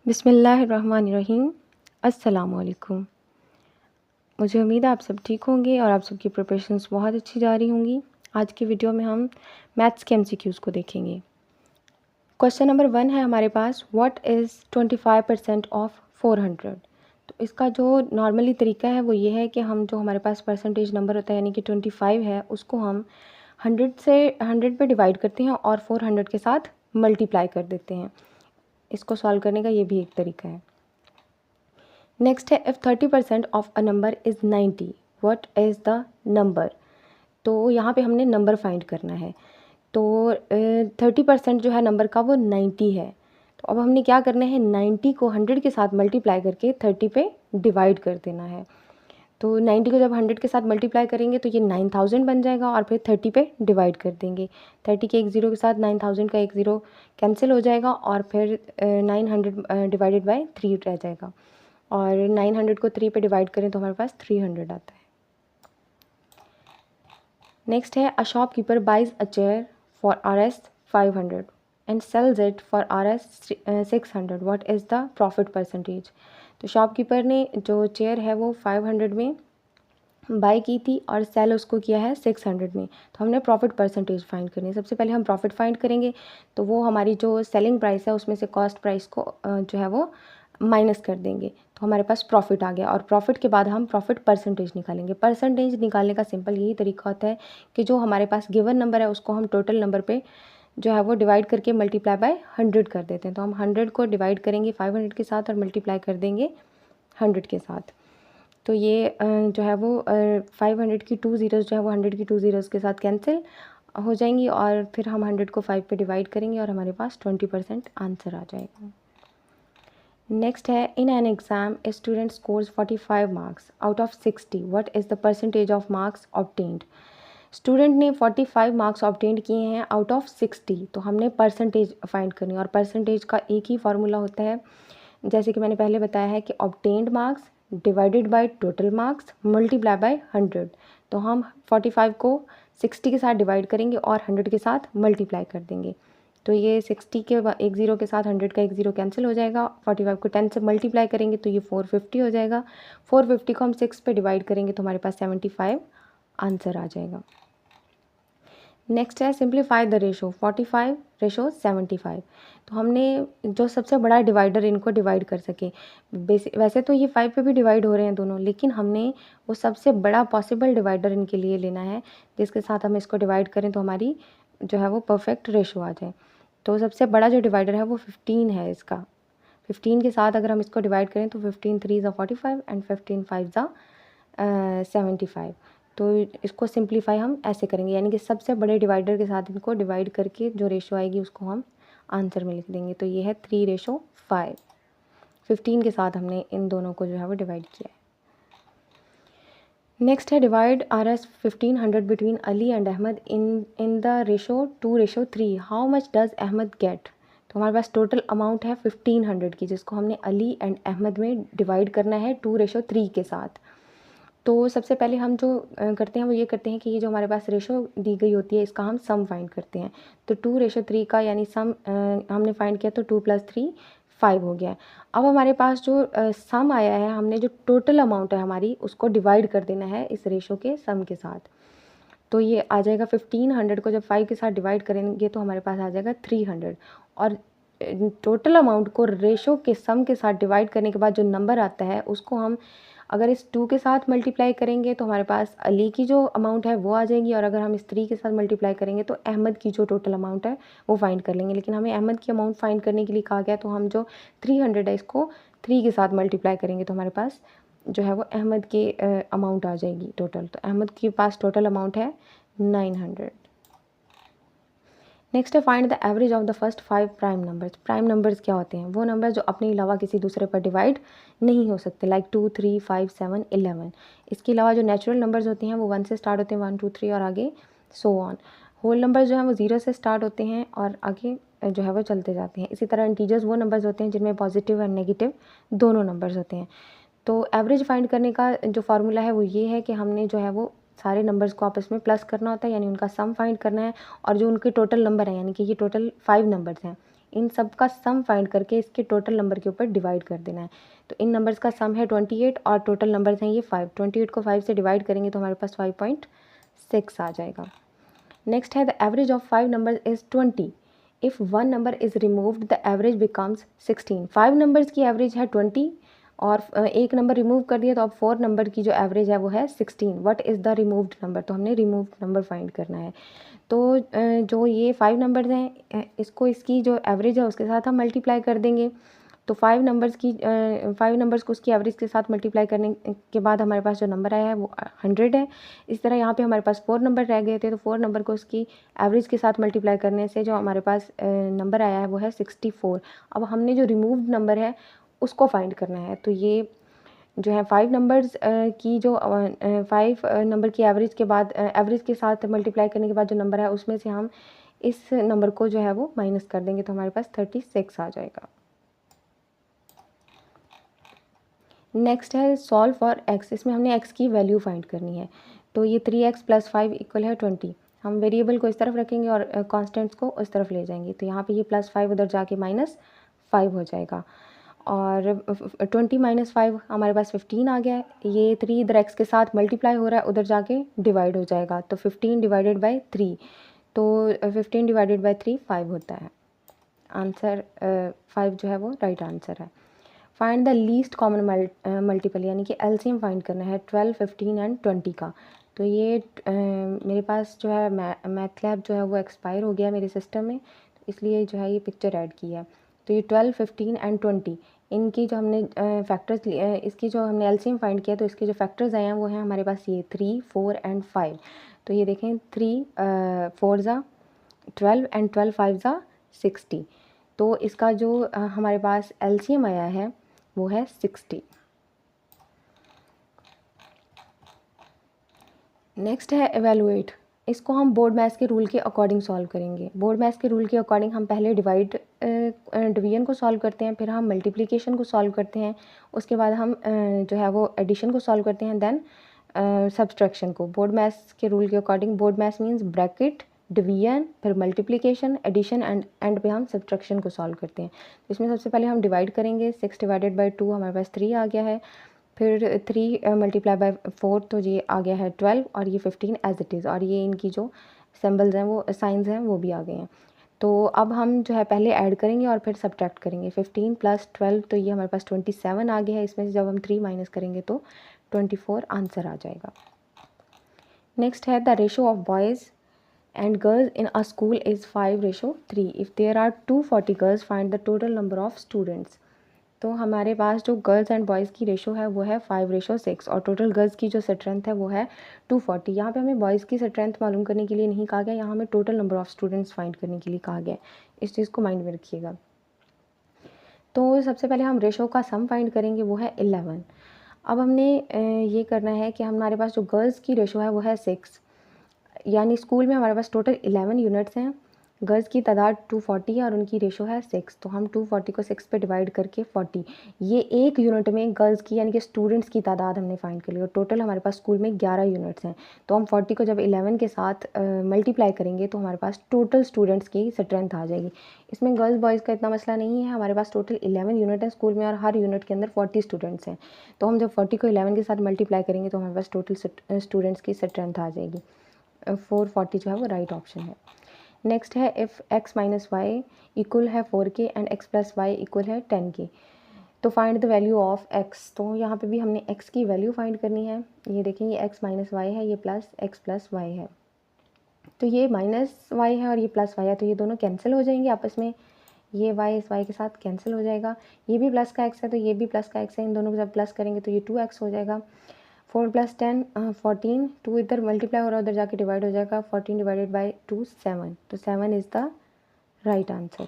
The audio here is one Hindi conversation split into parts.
बिस्मिल्लाहिर्रहमानिर्रहीम। अस्सलामुअलैकुम। मुझे उम्मीद है आप सब ठीक होंगे और आप सबकी प्रिपरेशंस बहुत अच्छी जा रही होंगी। आज की वीडियो में हम मैथ्स के एमसीक्यूज़ को देखेंगे। क्वेश्चन नंबर 1 है हमारे पास, व्हाट इज़ 25% ऑफ 400। तो इसका जो नॉर्मली तरीका है वो ये है कि हम जो हमारे पास परसेंटेज नंबर होता है यानी कि 25 है उसको हम 100 पे डिवाइड करते हैं और 400 के साथ मल्टीप्लाई कर देते हैं। इसको सॉल्व करने का ये भी एक तरीका है। नेक्स्ट है, if 30% of a number is 90 what is the number. तो यहाँ पे हमने नंबर फाइंड करना है। तो 30% जो है नंबर का वो 90 है। तो अब हमने क्या करना है, 90 को 100 के साथ मल्टीप्लाई करके 30 पे डिवाइड कर देना है। तो 90 को जब 100 के साथ मल्टीप्लाई करेंगे तो ये 9000 बन जाएगा और फिर 30 पे डिवाइड कर देंगे। 30 के एक ज़ीरो के साथ 9000 का एक ज़ीरो कैंसिल हो जाएगा और फिर 900 डिवाइडेड बाय 3 रह जाएगा और 900 को 3 पे डिवाइड करें तो हमारे पास 300 आता है। नेक्स्ट है, a shopkeeper buys a chair for Rs 500 and sells it for Rs 600 what is the profit percentage. तो शॉपकीपर ने जो चेयर है वो 500 में बाई की थी और सेल उसको किया है 600 में। तो हमने प्रॉफिट परसेंटेज फाइंड करनी है। सबसे पहले हम प्रॉफिट फाइंड करेंगे तो वो हमारी जो सेलिंग प्राइस है उसमें से कॉस्ट प्राइस को जो है वो माइनस कर देंगे तो हमारे पास प्रॉफिट आ गया और प्रॉफिट के बाद हम प्रॉफिट परसेंटेज निकालेंगे। परसेंटेज निकालने का सिंपल यही तरीका होता है कि जो हमारे पास गिवन नंबर है उसको हम टोटल नंबर पे जो है वो डिवाइड करके मल्टीप्लाई बाय 100 कर देते हैं। तो हम 100 को डिवाइड करेंगे 500 के साथ और मल्टीप्लाई कर देंगे 100 के साथ। तो ये जो है वो 500 की 2 ज़ीरोज़ जो है वो 100 की 2 ज़ीरोज़ के साथ कैंसिल हो जाएंगी और फिर हम 100 को 5 पे डिवाइड करेंगे और हमारे पास 20% आंसर आ जाएगा। नेक्स्ट है, in an exam a student scores 45 marks out of 60 what is the percentage of marks obtained. Student ने 45 मार्क्स ऑब्टेंड किए हैं आउट ऑफ 60। तो हमने परसेंटेज फाइंड करनी है और परसेंटेज का एक ही फार्मूला होता है, जैसे कि मैंने पहले बताया है कि obtained marks divided by total marks multiply by 100। तो हम 45 को 60 के साथ डिवाइड करेंगे और 100 के साथ मल्टीप्लाई कर देंगे। तो ये 60 के एक ज़ीरो के साथ 100 का एक ज़ीरो कैंसिल हो जाएगा। 45 को 10 से मल्टीप्लाई करेंगे तो ये 450 हो जाएगा। 450 को हम 6 पे डिवाइड करेंगे तो हमारे पास 75 आंसर आ जाएगा। नेक्स्ट है, सिंप्लीफाई द रेशो 45 रेशो 75। तो हमने जो सबसे बड़ा डिवाइडर इनको डिवाइड कर सके, वैसे तो ये 5 पे भी डिवाइड हो रहे हैं दोनों, लेकिन हमने वो सबसे बड़ा पॉसिबल डिवाइडर इनके लिए लेना है जिसके साथ हम इसको डिवाइड करें तो हमारी जो है वो परफेक्ट रेशो आ जाए। तो सबसे बड़ा जो डिवाइडर है वो 15 है इसका। 15 के साथ अगर हम इसको डिवाइड करें तो 15 3 ज़ा 45 एंड 15 5 ज़ा 75। तो इसको सिंप्लीफाई हम ऐसे करेंगे, यानी कि सबसे बड़े डिवाइडर के साथ इनको डिवाइड करके जो रेशो आएगी उसको हम आंसर में लिख देंगे। तो ये है 3:5। 15 के साथ हमने इन दोनों को जो है वो डिवाइड किया है। नेक्स्ट है, divide Rs 1500 between Ali and Ahmed in the ratio 2:3 how much does Ahmed get. तो हमारे पास टोटल अमाउंट है 1500 की जिसको हमने अली एंड अहमद में डिवाइड करना है 2:3 के साथ। तो सबसे पहले हम जो करते हैं वो ये करते हैं कि ये जो हमारे पास रेशो दी गई होती है इसका हम सम फाइंड करते हैं। तो 2:3 का यानी सम हमने फाइंड किया तो 2 + 3 5 हो गया। अब हमारे पास जो सम आया है, हमने जो टोटल अमाउंट है हमारी उसको डिवाइड कर देना है इस रेशो के सम के साथ। तो ये आ जाएगा 1500 को जब 5 के साथ डिवाइड करेंगे तो हमारे पास आ जाएगा 300 और टोटल अमाउंट को रेशो के सम के साथ डिवाइड करने के बाद जो नंबर आता है उसको हम अगर इस 2 के साथ मल्टीप्लाई करेंगे तो हमारे पास अली की जो अमाउंट है वो आ जाएगी और अगर हम इस 3 के साथ मल्टीप्लाई करेंगे तो अहमद की जो टोटल अमाउंट है वो फाइंड कर लेंगे। लेकिन हमें अहमद की अमाउंट फाइंड करने के लिए कहा गया तो हम जो 300 है इसको 3 के साथ मल्टीप्लाई करेंगे तो हमारे पास जो है वो अहमद की अमाउंट आ जाएगी टोटल। तो अहमद के पास टोटल अमाउंट है 900। नेक्स्ट है, find the average of the first 5 prime numbers. Prime numbers क्या होते हैं? वो नंबर जो अपने अलावा किसी दूसरे पर डिवाइड नहीं हो सकते, लाइक 2 3 5 7 11। इसके अलावा जो नेचुरल नंबर्स होते हैं वो 1 से स्टार्ट होते हैं, 1 2 3 और आगे सो ऑन। होल नंबर जो है वो 0 से स्टार्ट होते हैं और आगे जो है वो चलते जाते हैं। इसी तरह इंटीजर्स वो नंबर्स होते हैं जिनमें पॉजिटिव एंड नेगेटिव दोनों नंबर्स होते हैं। तो एवरेज फाइंड करने का जो फार्मूला है वो ये है कि हमने जो है वो सारे नंबर्स को आपस में प्लस करना होता है, यानी उनका सम फाइंड करना है और जो उनके टोटल नंबर है, यानी कि ये टोटल 5 नंबर्स हैं, इन सब का सम फाइंड करके इसके टोटल नंबर के ऊपर डिवाइड कर देना है। तो इन नंबर्स का सम है 28 और टोटल नंबर्स हैं ये 5। 28 को 5 से डिवाइड करेंगे तो हमारे पास 5.6 आ जाएगा। नेक्स्ट है the average of 5 number is 20। If 1 number is removed the average becomes 16। 5 numbers की एवरेज है 20 और एक नंबर रिमूव कर दिया तो अब 4 नंबर की जो एवरेज है वो है 16। What is the removed number, तो हमने रिमूव्ड नंबर फाइंड करना है। तो जो ये 5 नंबर्स हैं इसको इसकी जो एवरेज है उसके साथ हम मल्टीप्लाई कर देंगे। तो 5 नंबर्स को उसकी एवरेज के साथ मल्टीप्लाई करने के बाद हमारे पास जो नंबर आया है वो 100 है। इस तरह यहाँ पे हमारे पास 4 नंबर रह गए थे, तो 4 नंबर को उसकी एवरेज के साथ मल्टीप्लाई करने से जो हमारे पास नंबर आया है वो है 64। अब हमने जो रिमूव्ड नंबर है उसको फाइंड करना है। तो ये जो है 5 नंबर्स की जो 5 नंबर की एवरेज के बाद एवरेज के साथ मल्टीप्लाई करने के बाद जो नंबर है उसमें से हम इस नंबर को जो है वो माइनस कर देंगे तो हमारे पास 36 आ जाएगा। नेक्स्ट है सॉल्व फॉर एक्स। इसमें हमने एक्स की वैल्यू फाइंड करनी है। तो ये 3x + 5 इक्वल है 20। हम वेरिएबल को इस तरफ रखेंगे और कॉन्स्टेंट्स को उस तरफ ले जाएंगे। तो यहाँ पे ये +5 उधर जाके -5 हो जाएगा और 20 - 5 हमारे पास 15 आ गया है। ये 3 इधर x के साथ मल्टीप्लाई हो रहा है, उधर जाके डिवाइड हो जाएगा। तो 15 डिवाइडेड बाई 3, तो 15 डिवाइडेड बाई 3 5 होता है। आंसर 5 जो है वो राइट आंसर है। Find the least common multiple, यानी कि एलसीएम फाइंड करना है 12, 15 एंड 20 का। तो ये मेरे पास जो है मैथ लैब जो है वो एक्सपायर हो गया मेरे सिस्टम में, तो इसलिए जो है ये पिक्चर ऐड की है। तो ये 12, 15 एंड 20 इनकी जो हमने फैक्टर्स इसकी जो हमने एलसीएम फाइंड किया तो इसके जो फैक्टर्स आए हैं वो हैं हमारे पास ये 3, 4 एंड 5। तो ये देखें 3 4 ज़ा 12 एंड 12 5 ज़ा 60। तो इसका जो हमारे पास एलसीएम आया है वो है 60। नेक्स्ट है एवेलुएट। इसको हम बोर्ड मैथ्स के रूल के अकॉर्डिंग सॉल्व करेंगे। बोर्ड मैथ्स के रूल के अकॉर्डिंग हम पहले डिवीजन को सॉल्व करते हैं, फिर हम मल्टीप्लिकेशन को सॉल्व करते हैं, उसके बाद हम जो है वो एडिशन को सॉल्व करते हैं, देन सब्सट्रैक्शन को। बोर्ड मैथ्स के रूल के according board maths means bracket, division, फिर मल्टीप्लिकेशन, एडिशन एंड पे हम सब्सट्रैक्शन को सॉल्व करते हैं। तो इसमें सबसे पहले हम डिवाइड करेंगे। 6 डिवाइडेड बाई 2 हमारे पास 3 आ गया है। फिर 3 मल्टीप्लाई बाय 4 तो ये आ गया है 12 और ये 15 एज इट इज़, और ये इनकी जो सिंबल्स हैं वो साइंस हैं वो भी आ गए हैं। तो अब हम जो है पहले ऐड करेंगे और फिर सब्ट्रैक्ट करेंगे। 15 + 12 तो ये हमारे पास 27 आ गया है। इसमें से जब हम 3 माइनस करेंगे तो 24 आंसर आ जाएगा। नेक्स्ट है the ratio of boys and girls in a school is 5:3. If there are 240 girls, find the total number of students. तो हमारे पास जो गर्ल्स एंड बॉयज़ की रेशो है वो है 5:6 और टोटल गर्ल्स की जो स्ट्रेंथ है वो है 240। यहाँ पे हमें बॉयज़ की स्ट्रेंथ मालूम करने के लिए नहीं कहा गया, यहाँ हमें total number of students find करने के लिए कहा गया। इस चीज़ को माइंड में रखिएगा। तो सबसे पहले हम रेशो का सम फाइंड करेंगे, वो है 11। अब हमने ये करना है कि हमारे पास जो गर्ल्स की रेशो है वो है 6, यानी स्कूल में हमारे पास टोटल 11 यूनिट्स हैं। गर्ल्स की तादाद 240 है और उनकी रेशो है 6। तो हम 240 को 6 पे डिवाइड करके 40, ये एक यूनिट में गर्ल्स की यानी कि स्टूडेंट्स की तादाद हमने फाइंड कर ली। और टोटल हमारे पास स्कूल में 11 यूनिट्स हैं। तो हम 40 को जब 11 के साथ मल्टीप्लाई करेंगे तो हमारे पास टोटल स्टूडेंट्स की स्ट्रेंथ आ जाएगी। इसमें गर्ल्स बॉयज़ का इतना मसला नहीं है, हमारे पास टोटल 11 यूनिट है स्कूल में और हर यूनिट के अंदर 40 स्टूडेंट्स हैं। तो हम जब 40 को 11 के साथ मल्टीप्लाई करेंगे तो हमारे पास टोटल स्टूडेंट्स की स्ट्रेंथ आ जाएगी। 440 जो है वो राइट ऑप्शन है। नेक्स्ट है इफ़ x - y इक्वल है 4k and x + y equal है 10k, तो find the value of x। तो यहाँ पे भी हमने x की वैल्यू फाइंड करनी है। ये देखेंगे x - y है, ये प्लस x + y है। तो ये -y है और ये +y है, तो ये दोनों कैंसिल हो जाएंगे आपस में। ये y इस y के साथ कैंसिल हो जाएगा। ये भी प्लस का x है तो ये भी प्लस का x है, इन दोनों को जब प्लस करेंगे तो ये 2x हो जाएगा। 4 + 10 14, 2 इधर मल्टीप्लाई हो रहा है उधर जाके डिवाइड हो जाएगा। 14 डिवाइडेड बाई 2 7, तो 7 is the right answer.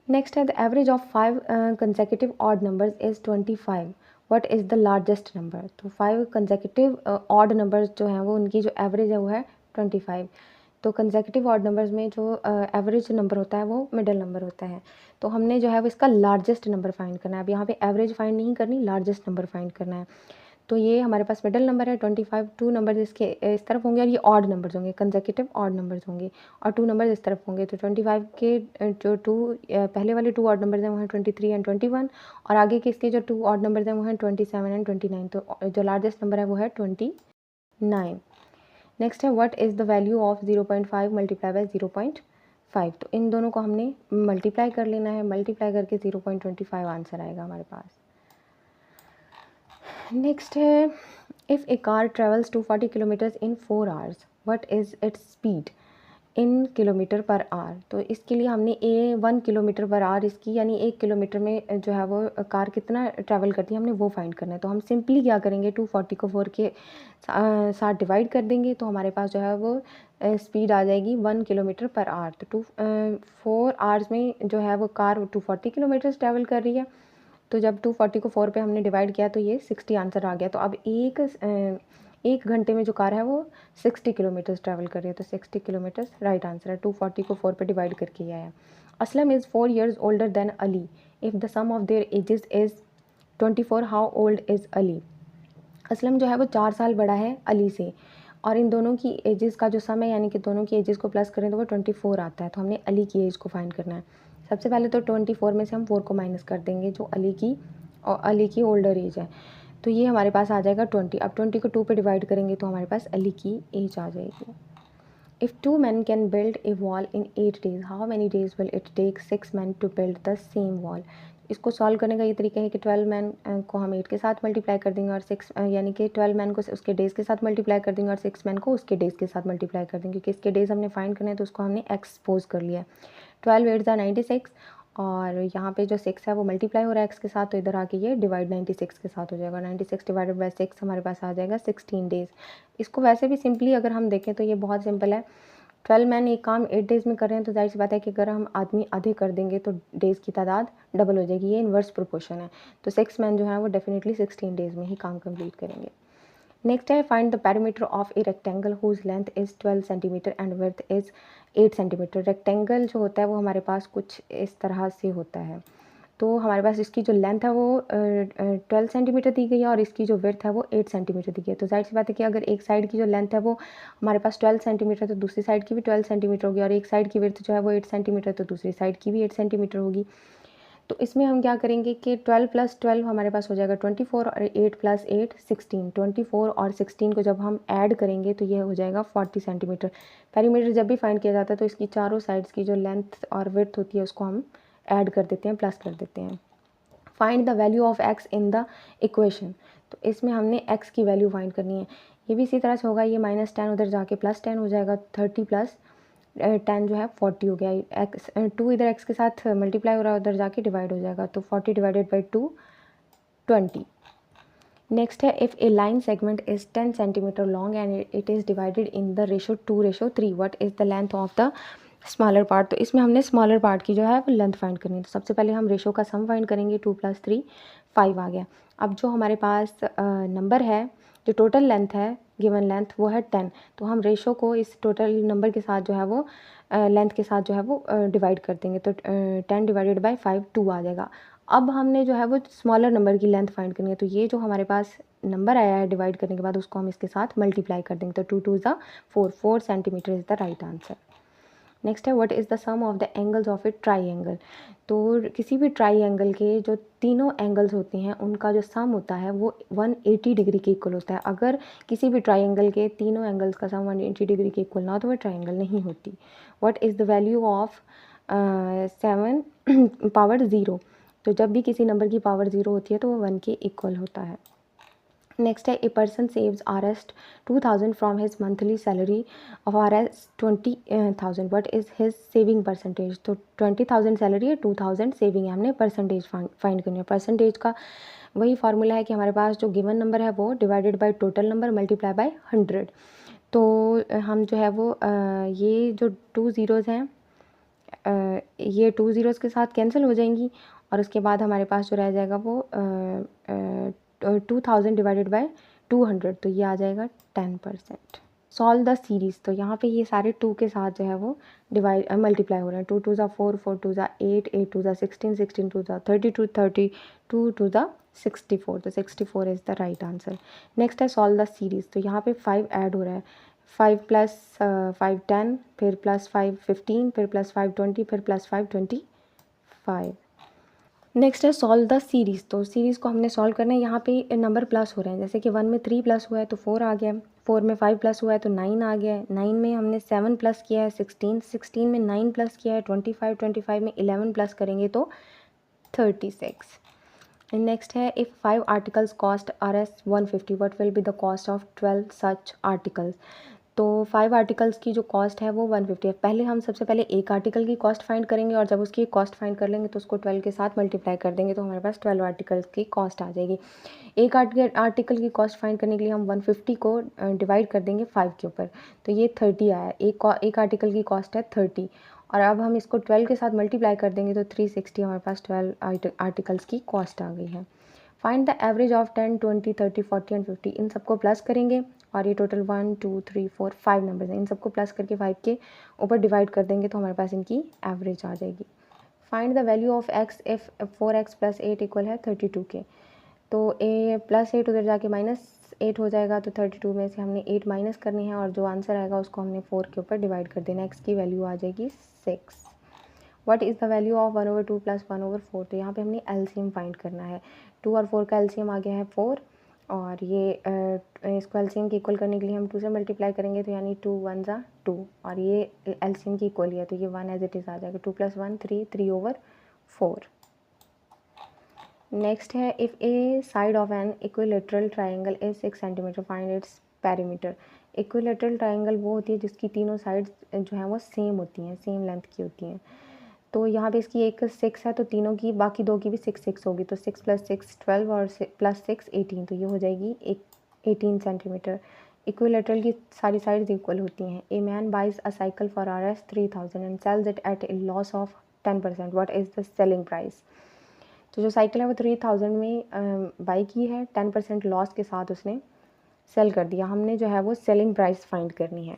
Next है the average of 5 consecutive odd numbers is 25। What is the largest number. तो 5 कंसेक्यूटिव ऑड नंबर्स जो हैं वो उनकी जो एवरेज है वो है 25। तो कंसेक्यूटिव ऑड नंबर्स में जो एवरेज नंबर होता है वो मिडिल नंबर होता है। तो हमने जो है वो इसका लार्जेस्ट नंबर फाइंड करना है। अब यहाँ पे एवरेज फाइंड नहीं करनी, लार्जेस्ट नंबर फाइंड करना है। तो ये हमारे पास मिडल नंबर है 25, 2 नंबर इसके इस तरफ होंगे और ये ऑड नंबर्स होंगे, कंसेक्यूटिव ऑड नंबर्स होंगे और 2 नंबर इस तरफ होंगे। तो 25 के जो 2 पहले वाले 2 ऑड नंबर्स हैं वो हैं 23 एंड 21 और आगे के इसके जो 2 ऑड नंबर्स हैं वो हैं 27 एंड 29। तो जो लार्जेस्ट नंबर है वो है 29। नेक्स्ट है what is the value of 0.5 multiply by 0.5। तो इन दोनों को हमने मल्टीप्लाई कर लेना है, मल्टीप्लाई करके 0.25 आंसर आएगा हमारे पास। नेक्स्ट है if A car travels 240 kilometres in 4 hours what is its speed in kilometre per hour. तो इसके लिए हमने 1 किलोमीटर पर आवर इसकी यानी 1 किलोमीटर में जो है वो कार कितना ट्रैवल करती है हमने वो फाइंड करना है। तो हम सिंपली क्या करेंगे 240 को 4 के साथ डिवाइड कर देंगे तो हमारे पास जो है वो स्पीड आ जाएगी 1 किलोमीटर पर आवर। तो 4 आवर्स में जो है वो कार 240 किलोमीटर्स ट्रैवल कर रही है। तो जब 240 को 4 पे हमने डिवाइड किया तो ये 60 आंसर आ गया। तो अब एक घंटे में जो कार है वो 60 किलोमीटर्स ट्रैवल कर रही है। तो 60 किलोमीटर्स राइट आंसर है, 240 को 4 पे डिवाइड करके ही आया। Aslam is 4 years older than Ali if the sum of their ages is 24 how old is Ali. Aslam जो है वो 4 साल बड़ा है अली से और इन दोनों की एजेस का जो सम है यानी कि दोनों की एजेस को प्लस करें तो वो 24 आता है। तो हमने अली की एज को फाइंड करना है। सबसे पहले तो 24 में से हम 4 को माइनस कर देंगे जो अली की ओल्डर एज है। तो ये हमारे पास आ जाएगा 20। अब 20 को 2 पे डिवाइड करेंगे तो हमारे पास अली की एज आ जाएगी। If 2 men can build a wall in 8 days how many days will it take 6 men to build the same wall. इसको सॉल्व करने का ये तरीका है कि 12 मैन को हम 8 के साथ मल्टीप्लाई कर देंगे और 6 यानी कि 12 मैन को उसके डेज़ के साथ मल्टीप्लाई कर देंगे और 6 मैन को उसके डेज़ के साथ मल्टीप्लाई कर देंगे क्योंकि इसके डेज़ हमने फाइंड करने हैं तो उसको हमने एक्सपोज कर लिया है। 12 8 96 और यहाँ पे जो 6 है वो मल्टीप्लाई हो रहा है x के साथ तो इधर आके ये डिवाइड 96 के साथ हो जाएगा। 96 डिवाइडेड बाय 6 हमारे पास आ जाएगा 16 डेज़। इसको वैसे भी सिंपली अगर हम देखें तो ये बहुत सिंपल है। 12 मैन एक काम 8 डेज़ में कर रहे हैं तो जाहिर सी बात है कि अगर हम आदमी आधे कर देंगे तो डेज़ की तादाद डबल हो जाएगी। ये इन्वर्स प्रोपोर्शन है। तो 6 मैन जो है वो डेफिनेटली 16 डेज़ में ही काम कंप्लीट करेंगे। नेक्स्ट है find the perimeter of a rectangle whose length is 12 centimetre and width is 8 centimetre. Rectangle जो होता है वो हमारे पास कुछ इस तरह से होता है। तो हमारे पास इसकी जो लेंथ है वो 12 सेंटीमीटर दी गई है और इसकी जो विड्थ है वो 8 सेंटीमीटर दी गई है। तो जाहिर सी बात है कि अगर एक साइड की जो लेंथ है वो हमारे पास 12 सेंटीमीटर तो दूसरी साइड की भी 12 सेंटीमीटर होगी और एक साइड की विड्थ जो है वो 8 सेंटीमीटर तो दूसरी साइड की भी 8 सेंटीमीटर होगी। तो इसमें हम क्या करेंगे कि 12 + 12 हमारे पास हो जाएगा 24 और 8 + 8 16। 24 और 16 को जब हम ऐड करेंगे तो ये हो जाएगा 40 सेंटीमीटर। पेरीमीटर जब भी फाइंड किया जाता है तो इसकी चारों साइड्स की जो लेंथ और विड्थ होती है उसको हम ऐड कर देते हैं, प्लस कर देते हैं। Find the value of x in the equation. तो इसमें हमने x की वैल्यू फाइंड करनी है। ये भी इसी तरह से होगा, ये -10 उधर जाके +10 हो जाएगा। 30 + 10 जो है 40 हो गया। एक्स 2 इधर x के साथ मल्टीप्लाई हो रहा है उधर जाके डिवाइड हो जाएगा। तो 40 डिवाइडेड बाई 2 20। नेक्स्ट है if A line segment is 10 centimetre long and it is divided in the ratio 2:3 what is the length of the smaller part. तो इसमें हमने स्मॉलर पार्ट की जो है वो लेंथ फाइंड करनी है। तो सबसे पहले हम रेशो का सम फाइंड करेंगे। 2 + 3 5 आ गया। अब जो हमारे पास नंबर है जो टोटल लेंथ है गिवन लेंथ वो है 10। तो हम रेशो को इस टोटल नंबर के साथ जो है वो लेंथ के साथ जो है वो डिवाइड कर देंगे। तो 10 डिवाइडेड बाई 5 2 आ जाएगा। अब हमने जो है वो स्मॉलर नंबर की लेंथ फाइंड करनी है। तो ये जो हमारे पास नंबर आया है डिवाइड करने के बाद उसको हम इसके साथ मल्टीप्लाई कर देंगे। तो 2 2 ज़ा 4 centimetre is the right answer. Next है what is the sum of the angles of a triangle. तो किसी भी ट्राईएंगल के जो तीनों एंगल्स होते हैं उनका जो सम होता है वो 180 डिग्री के इक्वल होता है। अगर किसी भी ट्राईएंगल के तीनों एंगल्स का सम 180 डिग्री के इक्वल ना हो तो वह ट्राईएंगल नहीं होती। What is the value of 7 power 0। तो जब भी किसी नंबर की पावर 0 होती है तो वो 1 के इक्वल होता है। नेक्स्ट है a person saves Rs 2000 from his monthly salary of Rs 20,000 what is his saving percentage. तो 20,000 सैलरी है, 2000 सेविंग है, हमने परसेंटेज फाइंड करनी है। परसेंटेज का वही फार्मूला है कि हमारे पास जो गिवन नंबर है वो divided by total number multiply by 100। तो हम जो है वो ये जो 2 ज़ीरोज़ हैं ये 2 ज़ीरोज़ के साथ कैंसिल हो जाएंगी और उसके बाद हमारे पास जो रह जाएगा वो 2000 डिवाइडेड बाय 200। तो ये आ जाएगा 10%। सॉल्व द सीरीज़, तो यहाँ पे ये सारे 2 के साथ जो है वो डिवाइड मल्टीप्लाई हो रहे हैं। 2 2 ज़ा 4, 4 2 ज़ा 8, 8 2 ज़ा 16, 16 2 ज़ा 32, 32 2 ज़ा 64, तो 64 is the right answer. Next है सॉल्व द सीरीज़, तो यहाँ पे 5 ऐड हो रहा है। 5 प्लस 5 10, फिर प्लस 5 15, फिर प्लस 5 20, फिर प्लस 5 25। नेक्स्ट है सॉल्व द सीरीज़, तो सीरीज़ को हमने सॉल्व करना है। यहाँ पे नंबर प्लस हो रहे हैं, जैसे कि 1 में 3 प्लस हुआ है तो 4 आ गया, 4 में 5 प्लस हुआ है तो 9 आ गया है, 9 में हमने 7 प्लस किया है 16, 16 में 9 प्लस किया है 25, 25 में 11 प्लस करेंगे तो 36। नेक्स्ट है if 5 articles cost Rs 150 what will be the cost of 12 such articles. तो 5 आर्टिकल्स की जो कॉस्ट है वो 150 है। पहले हम सबसे पहले एक आर्टिकल की कॉस्ट फाइंड करेंगे और जब उसकी कॉस्ट फाइंड कर लेंगे तो उसको 12 के साथ मल्टीप्लाई कर देंगे तो हमारे पास 12 आर्टिकल्स की कॉस्ट आ जाएगी। एक आर्टिकल की कॉस्ट फाइंड करने के लिए हम 150 को डिवाइड कर देंगे 5 के ऊपर, तो ये 30 आया। एक आर्टिकल की कॉस्ट है 30 और अब हम इसको 12 के साथ मल्टीप्लाई कर देंगे तो 360 हमारे पास 12 आर्टिकल्स की कॉस्ट आ गई है। Find the average of 10, 20, 30, 40 and 50, इन सबको प्लस करेंगे और ये टोटल 1 2 3 4 5 नंबर्स हैं, इन सबको प्लस करके 5 के ऊपर डिवाइड कर देंगे तो हमारे पास इनकी एवरेज आ जाएगी। Find the value of x if 4x plus 8 equal है 32 के, तो ए प्लस 8 उधर जाके माइनस 8 हो जाएगा, तो 32 में से हमने 8 माइनस करनी है और जो आंसर आएगा उसको हमने 4 के ऊपर डिवाइड कर देना। x की वैल्यू आ जाएगी 6। What is the value of 1/2 plus 1/4, तो यहाँ पे हमने एलसीएम फाइंड करना है। 2 और 4 का एलसीएम आ गया है 4 और ये इसको एलसीएम की इक्वल करने के लिए हम 2 से मल्टीप्लाई करेंगे तो यानी 2 1 ज़ा 2 और ये एलसीएम की इक्वल है तो ये 1 एज इट इज़ आ जाएगा। 2 + 1 3, 3/4। नेक्स्ट है if A side of an equilateral triangle is 6 centimetre find its perimeter. Equilateral triangle वो होती है जिसकी तीनों साइड्स जो हैं वो सेम होती हैं, सेम लेंथ की होती हैं। तो यहाँ पे इसकी एक 6 है तो तीनों की बाकी दो की भी 6 6 होगी, तो 6 + 6 12 और प्लस 6 18, तो ये हो जाएगी 18 सेंटीमीटर। इक्विलेटरल की सारी साइड्स इक्वल होती हैं। A man buys a cycle for Rs 3000 and sells it at a loss of 10%, what is the selling price. तो जो साइकिल है वो 3000 में बाई की है, 10% लॉस के साथ उसने सेल कर दिया। हमने जो है वो सेलिंग प्राइस फाइंड करनी है।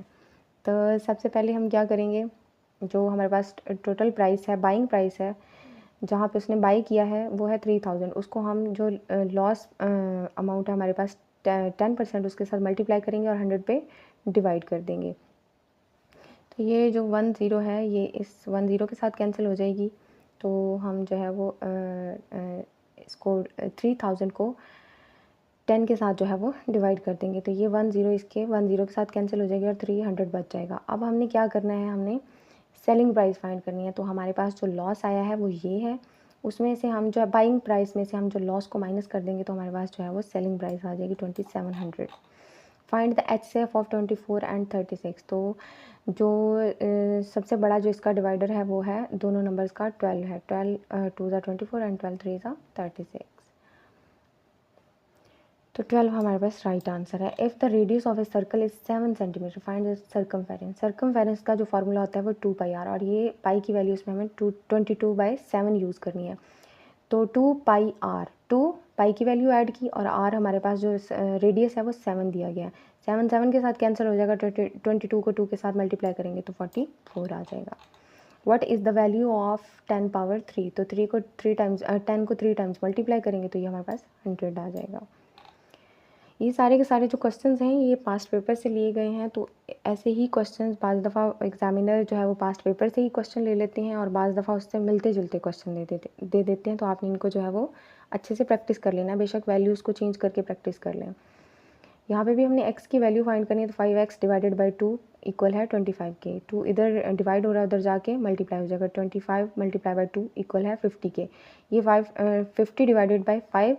तो सबसे पहले हम क्या करेंगे, जो हमारे पास टोटल प्राइस है, बाइंग प्राइस है, जहाँ पे उसने बाई किया है वो है 3000, उसको हम जो लॉस अमाउंट है हमारे पास 10% उसके साथ मल्टीप्लाई करेंगे और 100 पे डिवाइड कर देंगे। तो ये जो 10 है ये इस 10 के साथ कैंसिल हो जाएगी, तो हम जो है वो इसको 3000 को 10 के साथ जो है वो डिवाइड कर देंगे, तो ये 10 इसके 10 के साथ कैंसिल हो जाएगी और 300 बच जाएगा। अब हमने क्या करना है, हमने सेलिंग प्राइस फाइंड करनी है। तो हमारे पास जो लॉस आया है वो ये है, उसमें से हम जो है बाइंग प्राइस में से हम जो लॉस को माइनस कर देंगे तो हमारे पास जो है वो सेलिंग प्राइस आ जाएगी 2700। Find the HCF of 24 and 36, तो जो सबसे बड़ा जो इसका डिवाइडर है वो है दोनों नंबर्स का 12 है। 12 2 ज़ा 24 एंड 12 3 ज़ा 36, तो 12 हमारे पास राइट आंसर है। If the radius of a circle is 7 centimetre find the circumference. Circumference का जो फार्मूला होता है वो 2πr और ये पाई की वैल्यू इसमें हमें 22/7 यूज़ करनी है। तो 2πr, 2 पाई की वैल्यू ऐड की और r हमारे पास जो रेडियस है वो 7 दिया गया है। 7 7 के साथ कैंसिल हो जाएगा, 22 को 2 के साथ मल्टीप्लाई करेंगे तो 44 आ जाएगा। What is the value of 10⁻3, तो 3 को 3 टाइम्स 10 को 3 टाइम्स मल्टीप्लाई करेंगे तो ये हमारे पास 100 आ जाएगा। ये सारे के सारे जो क्वेश्चंस हैं ये पास्ट पेपर से लिए गए हैं, तो ऐसे ही क्वेश्चंस बाज़ दफ़ा एग्जामिनर जो है वो पास्ट पेपर से ही क्वेश्चन ले लेते हैं और बाज़ दफ़ा उससे मिलते जुलते क्वेश्चन दे देते हैं, तो आपने इनको जो है वो अच्छे से प्रैक्टिस कर लेना है। बेशक वैल्यूज़ को चेंज करके प्रैक्टिस कर लें। यहाँ पे भी हमने x की वैल्यू फाइंड करनी है, तो 5x डिवाइडेड बाई 2 इक्वल है 25 के। 2 इधर डिवाइड हो रहा है, उधर जाके मल्टीप्लाई हो जाएगा। 25 मल्टीप्लाई बाई 2 इक्वल है 50 के। ये 50 डिवाइडेड बाई 5,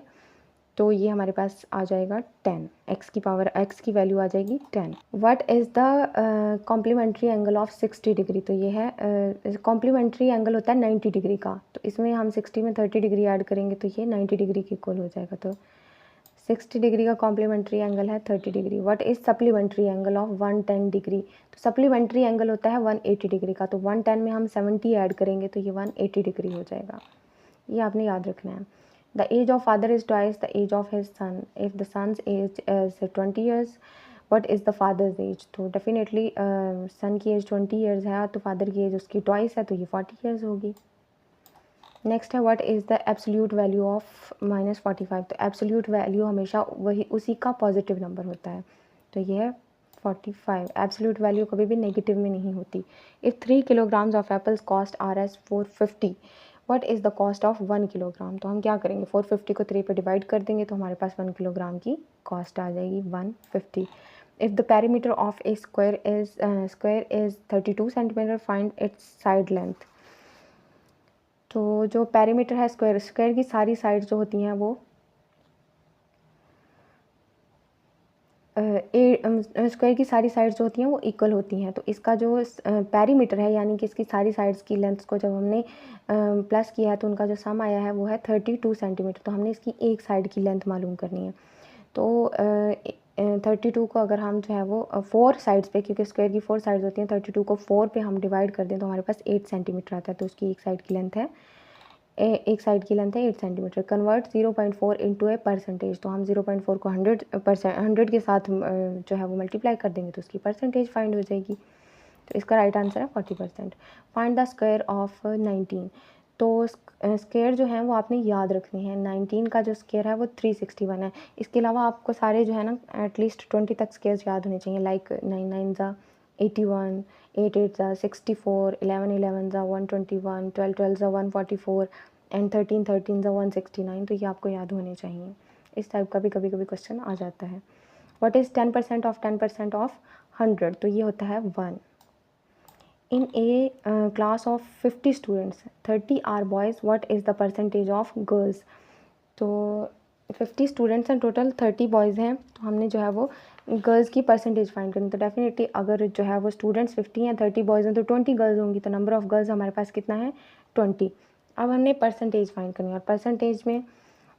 तो ये हमारे पास आ जाएगा 10। x की वैल्यू आ जाएगी 10। What is the complementary angle of 60 degree, तो ये है कॉम्प्लीमेंट्री एंगल होता है 90 डिग्री का, तो इसमें हम 60 में 30 डिग्री ऐड करेंगे तो ये 90 डिग्री के इक्वल हो जाएगा। तो 60 डिग्री का कॉम्प्लीमेंट्री एंगल है 30 degree. What is supplementary angle of 110 degree, तो सप्लीमेंट्री एंगल होता है 180 डिग्री का, तो 110 में हम 70 ऐड करेंगे तो ये 180 डिग्री हो जाएगा। ये आपने याद रखना है। The age of father is twice the age of his son. If the son's age is 20 years, what is the father's age, तो डेफिनेटली सन की एज 20 ईयर्स है तो फादर की एज उसकी ट्वाइस है तो ये 40 ईयर्स होगी। नेक्स्ट है what is the absolute value of -45, तो एब्सोल्यूट वैल्यू हमेशा वही उसी का पॉजिटिव नंबर होता है, तो ये है 45। एब्सोल्यूट वैल्यू कभी भी नेगेटिव में नहीं होती। If 3 kilograms of apples cost RS 450, what is the cost of 1 kilogram, तो हम क्या करेंगे 450 को 3 पे डिवाइड कर देंगे तो हमारे पास 1 किलोग्राम की कॉस्ट आ जाएगी 150। If the perimeter of A square is 32 centimetre, find its side length, तो जो पेरीमीटर है स्क्वायर की सारी साइड्स जो होती हैं वो स्क्वायर की सारी साइड्स जो होती हैं वो इक्वल होती हैं, तो इसका जो पेरीमीटर है यानी कि इसकी सारी साइड्स की लेंथ्स को जब हमने प्लस किया है तो उनका जो सम आया है वो है 32 सेंटीमीटर, तो हमने इसकी एक साइड की लेंथ मालूम करनी है। तो 32 को अगर हम जो है वो 4 साइड्स पे, क्योंकि स्क्वायर की 4 साइड्स होती हैं, 32 को 4 पे हम डिवाइड कर दें तो हमारे पास 8 सेंटीमीटर आता है, तो उसकी एक साइड की लेंथ है 8 centimetre. Convert 0.4 into a percentage, तो हम 0.4 को 100 के साथ जो है वो मल्टीप्लाई कर देंगे तो उसकी परसेंटेज फाइंड हो जाएगी, तो इसका राइट आंसर है 40%। फाइंड द स्क्वायर ऑफ 19, तो स्क्वायर जो है वो आपने याद रखने हैं। 19 का जो स्क्वायर है वो 361 है। इसके अलावा आपको सारे जो है ना एटलीस्ट 20 तक स्क्वायर्स याद होने चाहिए, लाइक 9 9 ज़ा 81, 8 8 ज़ा 64, 11 11 ज़ा 121, 12 12 ज़ा 144 एंड 13 13 ज़ा 169, तो ये आपको याद होने चाहिए। इस टाइप का भी कभी कभी क्वेश्चन आ जाता है। व्हाट इज़ 10% ऑफ 10% ऑफ 100, तो ये होता है 1। In a class of 50 students, 30 are boys, what is the percentage of girls, तो 50 स्टूडेंट्स हैं टोटल, 30 बॉयज़ हैं, तो हमने जो है वो गर्ल्स की परसेंटेज फाइंड करनी, तो डेफिनेटली अगर जो है वो स्टूडेंट्स 50 हैं 30 बॉयज़ हैं तो 20 गर्ल्स होंगी, तो नंबर ऑफ़ गर्ल्स हमारे पास कितना है 20। अब हमने परसेंटेज फाइंड करनी है और परसेंटेज में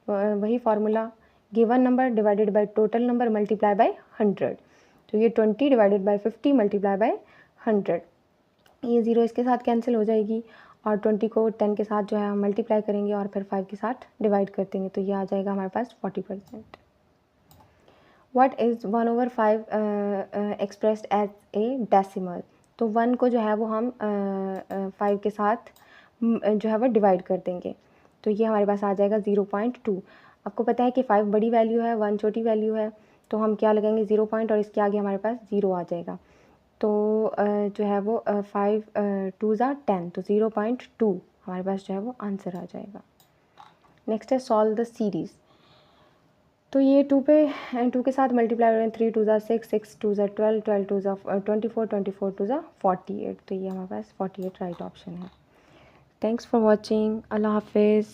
वही formula, given number divided by total number multiply by 100, तो ये 20 डिवाइडेड बाय 50 मल्टीप्लाई बाय 100, ये 0 इसके साथ कैंसिल हो जाएगी और 20 को 10 के साथ जो है हम मल्टीप्लाई करेंगे और फिर 5 के साथ डिवाइड कर देंगे, तो ये आ जाएगा हमारे पास 40%। What is 1/5 expressed as a decimal, तो 1 को जो है वो हम 5 के साथ जो है वो डिवाइड कर देंगे, तो ये हमारे पास आ जाएगा 0.2। आपको पता है कि 5 बड़ी वैल्यू है, 1 छोटी वैल्यू है, तो हम क्या लगाएंगे 0 पॉइंट और इसके आगे हमारे पास 0 आ जाएगा, तो जो है वो 5 2 ज़ा 10, तो 0.2 हमारे पास जो है वो आंसर आ जाएगा। नेक्स्ट है सॉल्व द सीरीज़, तो ये 2 के साथ मल्टीप्लाई हो रहे हैं, 3 2 ज़ा 6, 6 2 ज़ा 12, 12 2 ज़ा 24, 24 2 ज़ा 48, तो ये हमारे पास 48 राइट ऑप्शन है। थैंक्स फॉर वॉचिंग, अल्लाह हाफिज़।